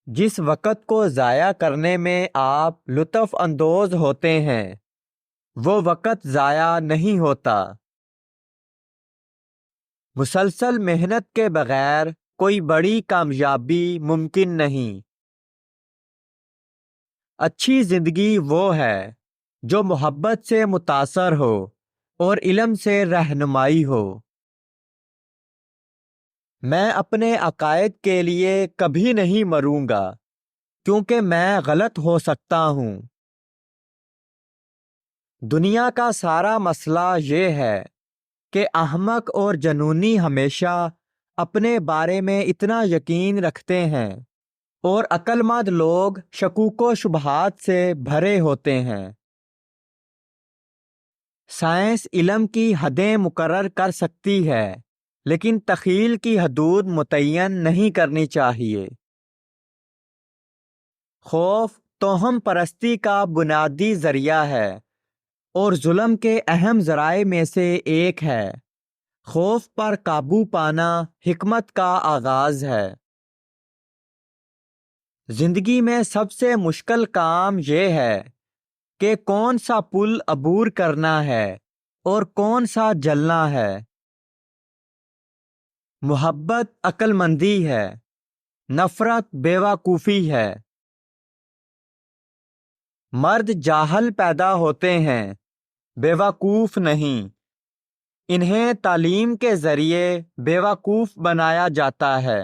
جس وقت کو ضائع کرنے میں آپ لطف اندوز ہوتے ہیں وہ وقت ضائع نہیں ہوتا۔ مسلسل محنت کے بغیر کوئی بڑی کامیابی ممکن نہیں۔ اچھی زندگی وہ ہے جو محبت سے متاثر ہو اور علم سے رہنمائی ہو۔ میں اپنے عقائد کے لیے کبھی نہیں مروں گا کیونکہ میں غلط ہو سکتا ہوں۔ دنیا کا سارا مسئلہ یہ ہے کہ احمق اور جنونی ہمیشہ اپنے بارے میں اتنا یقین رکھتے ہیں اور عقل مند لوگ شکوک و شبہات سے بھرے ہوتے ہیں۔ سائنس علم کی حدیں مقرر کر سکتی ہے لیکن تخیل کی حدود متعین نہیں کرنی چاہیے۔ خوف توہم پرستی کا بنیادی ذریعہ ہے اور ظلم کے اہم ذرائع میں سے ایک ہے۔ خوف پر قابو پانا حکمت کا آغاز ہے۔ زندگی میں سب سے مشکل کام یہ ہے کہ کون سا پل عبور کرنا ہے اور کون سا جلنا ہے۔ محبت عقل مندی ہے، نفرت بیوقوفی ہے۔ مرد جاہل پیدا ہوتے ہیں، بیوقوف نہیں۔ انہیں تعلیم کے ذریعے بیوقوف بنایا جاتا ہے۔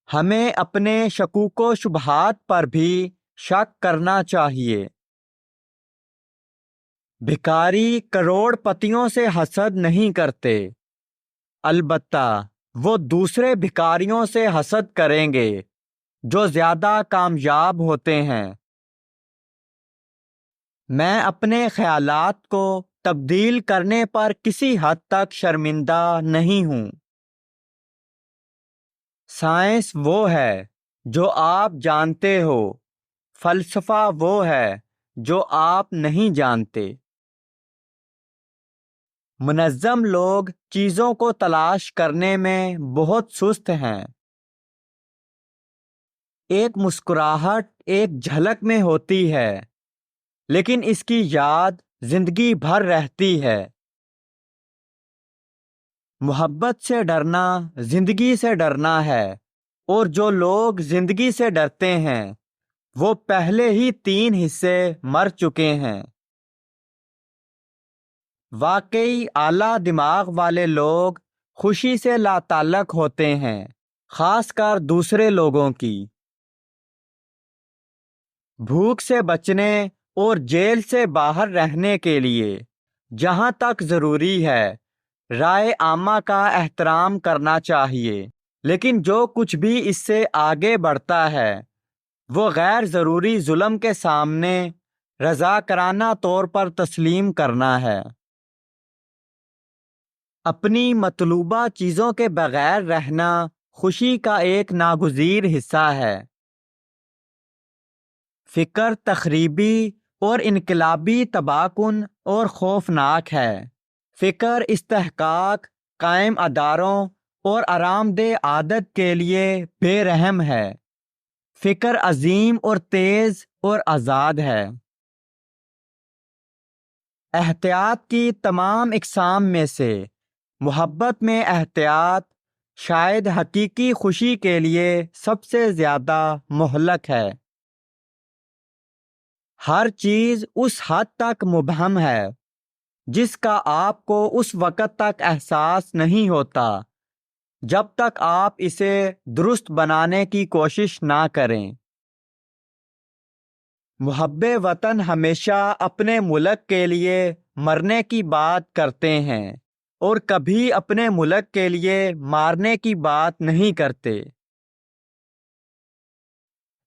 ہمیں اپنے شکوک و شبہات پر بھی شک کرنا چاہیے۔ بھکاری کروڑ پتیوں سے حسد نہیں کرتے، البتہ وہ دوسرے بھکاریوں سے حسد کریں گے جو زیادہ کامیاب ہوتے ہیں۔ میں اپنے خیالات کو تبدیل کرنے پر کسی حد تک شرمندہ نہیں ہوں۔ سائنس وہ ہے جو آپ جانتے ہو، فلسفہ وہ ہے جو آپ نہیں جانتے۔ منظم لوگ چیزوں کو تلاش کرنے میں بہت سست ہیں۔ ایک مسکراہٹ ایک جھلک میں ہوتی ہے لیکن اس کی یاد زندگی بھر رہتی ہے۔ محبت سے ڈرنا زندگی سے ڈرنا ہے اور جو لوگ زندگی سے ڈرتے ہیں وہ پہلے ہی 3 حصے مر چکے ہیں۔ واقعی اعلیٰ دماغ والے لوگ خوشی سے لاتعلق ہوتے ہیں، خاص کر دوسرے لوگوں کی۔ بھوک سے بچنے اور جیل سے باہر رہنے کے لیے جہاں تک ضروری ہے رائے عامہ کا احترام کرنا چاہیے، لیکن جو کچھ بھی اس سے آگے بڑھتا ہے وہ غیر ضروری ظلم کے سامنے رضاکارانہ طور پر تسلیم کرنا ہے۔ اپنی مطلوبہ چیزوں کے بغیر رہنا خوشی کا ایک ناگزیر حصہ ہے۔ فکر تخریبی اور انقلابی تباہ کن اور خوفناک ہے۔ فکر استحقاق، قائم اداروں اور آرام دہ عادت کے لیے بے رحم ہے۔ فکر عظیم اور تیز اور آزاد ہے۔ احتیاط کی تمام اقسام میں سے محبت میں احتیاط شاید حقیقی خوشی کے لیے سب سے زیادہ مہلک ہے۔ ہر چیز اس حد تک مبہم ہے جس کا آپ کو اس وقت تک احساس نہیں ہوتا جب تک آپ اسے درست بنانے کی کوشش نہ کریں۔ محب وطن ہمیشہ اپنے ملک کے لیے مرنے کی بات کرتے ہیں اور کبھی اپنے ملک کے لیے مارنے کی بات نہیں کرتے۔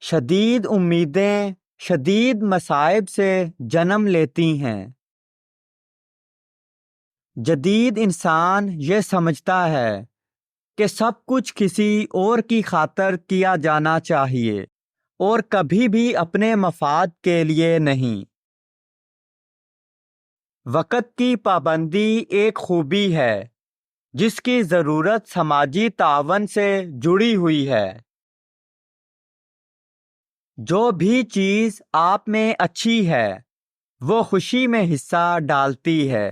شدید امیدیں شدید مصائب سے جنم لیتی ہیں۔ جدید انسان یہ سمجھتا ہے کہ سب کچھ کسی اور کی خاطر کیا جانا چاہیے اور کبھی بھی اپنے مفاد کے لیے نہیں۔ وقت کی پابندی ایک خوبی ہے جس کی ضرورت سماجی تعاون سے جڑی ہوئی ہے۔ جو بھی چیز آپ میں اچھی ہے وہ خوشی میں حصہ ڈالتی ہے۔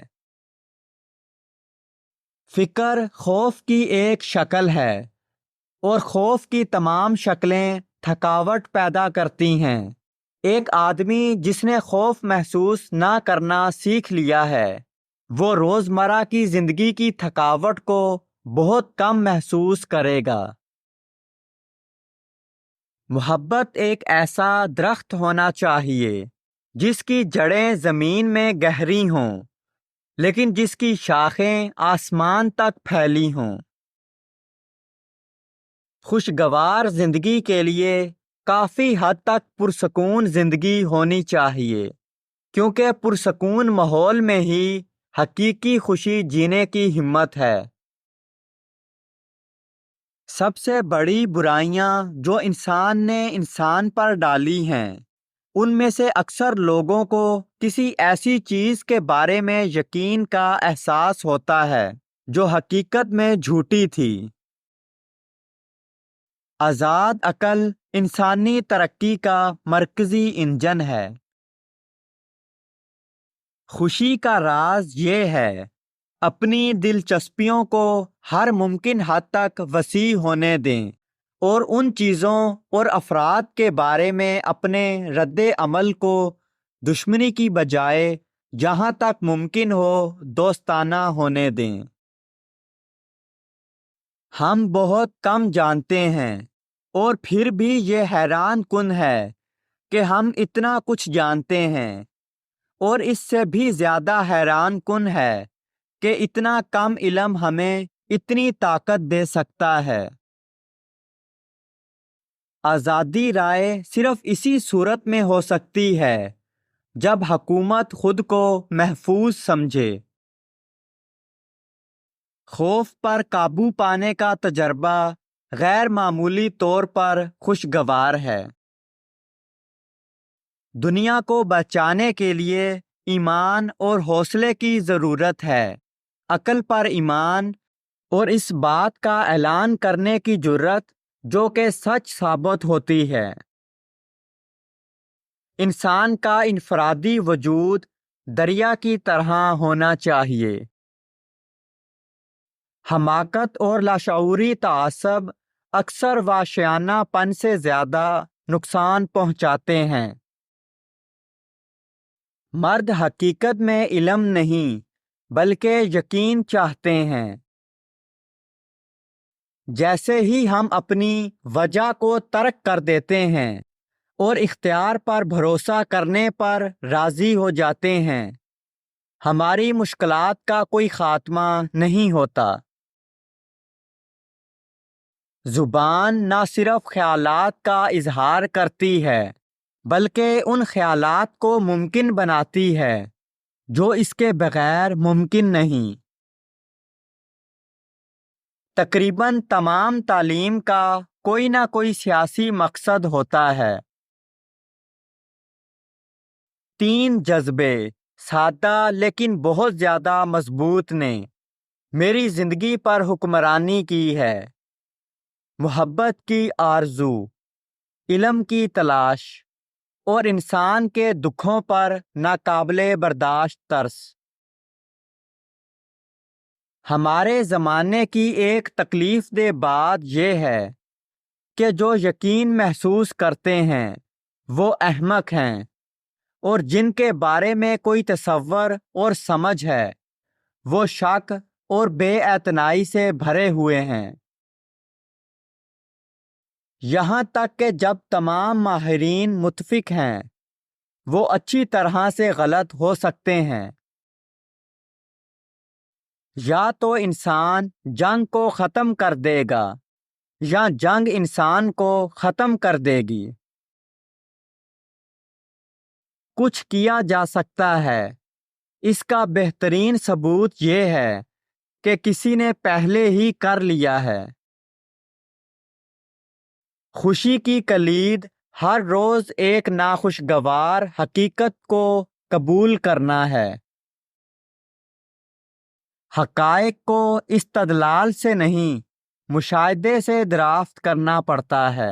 فکر خوف کی ایک شکل ہے اور خوف کی تمام شکلیں تھکاوٹ پیدا کرتی ہیں۔ ایک آدمی جس نے خوف محسوس نہ کرنا سیکھ لیا ہے وہ روزمرہ کی زندگی کی تھکاوٹ کو بہت کم محسوس کرے گا۔ محبت ایک ایسا درخت ہونا چاہیے جس کی جڑیں زمین میں گہری ہوں لیکن جس کی شاخیں آسمان تک پھیلی ہوں۔ خوشگوار زندگی کے لیے کافی حد تک پرسکون زندگی ہونی چاہیے، کیونکہ پرسکون ماحول میں ہی حقیقی خوشی جینے کی ہمت ہے۔ سب سے بڑی برائیاں جو انسان نے انسان پر ڈالی ہیں ان میں سے اکثر لوگوں کو کسی ایسی چیز کے بارے میں یقین کا احساس ہوتا ہے جو حقیقت میں جھوٹی تھی۔ آزاد عقل انسانی ترقی کا مرکزی انجن ہے۔ خوشی کا راز یہ ہے اپنی دلچسپیوں کو ہر ممکن حد تک وسیع ہونے دیں اور ان چیزوں اور افراد کے بارے میں اپنے رد عمل کو دشمنی کی بجائے جہاں تک ممکن ہو دوستانہ ہونے دیں۔ ہم بہت کم جانتے ہیں اور پھر بھی یہ حیران کن ہے کہ ہم اتنا کچھ جانتے ہیں، اور اس سے بھی زیادہ حیران کن ہے کہ اتنا کم علم ہمیں اتنی طاقت دے سکتا ہے۔ آزادی رائے صرف اسی صورت میں ہو سکتی ہے جب حکومت خود کو محفوظ سمجھے۔ خوف پر قابو پانے کا تجربہ غیر معمولی طور پر خوشگوار ہے۔ دنیا کو بچانے کے لیے ایمان اور حوصلے کی ضرورت ہے۔ عقل پر ایمان اور اس بات کا اعلان کرنے کی جرأت جو کہ سچ ثابت ہوتی ہے۔ انسان کا انفرادی وجود دریا کی طرح ہونا چاہیے۔ حماقت اور لاشعوری تعصب اکثر وحشیانہ پن سے زیادہ نقصان پہنچاتے ہیں۔ مرد حقیقت میں علم نہیں بلکہ یقین چاہتے ہیں۔ جیسے ہی ہم اپنی وجہ کو ترک کر دیتے ہیں اور اختیار پر بھروسہ کرنے پر راضی ہو جاتے ہیں ہماری مشکلات کا کوئی خاتمہ نہیں ہوتا۔ زبان نہ صرف خیالات کا اظہار کرتی ہے بلکہ ان خیالات کو ممکن بناتی ہے جو اس کے بغیر ممکن نہیں۔ تقریباً تمام تعلیم کا کوئی نہ کوئی سیاسی مقصد ہوتا ہے۔ 3 جذبے سادہ لیکن بہت زیادہ مضبوط نے میری زندگی پر حکمرانی کی ہے: محبت کی آرزو، علم کی تلاش اور انسان کے دکھوں پر ناقابل برداشت ترس۔ ہمارے زمانے کی ایک تکلیف دہ بات یہ ہے کہ جو یقین محسوس کرتے ہیں وہ احمق ہیں اور جن کے بارے میں کوئی تصور اور سمجھ ہے وہ شک اور بے اعتنائی سے بھرے ہوئے ہیں۔ یہاں تک کہ جب تمام ماہرین متفق ہیں وہ اچھی طرح سے غلط ہو سکتے ہیں۔ یا تو انسان جنگ کو ختم کر دے گا یا جنگ انسان کو ختم کر دے گی۔ کچھ کیا جا سکتا ہے، اس کا بہترین ثبوت یہ ہے کہ کسی نے پہلے ہی کر لیا ہے۔ خوشی کی کلید ہر روز ایک ناخوشگوار حقیقت کو قبول کرنا ہے۔ حقائق کو استدلال سے نہیں، مشاہدے سے دریافت کرنا پڑتا ہے۔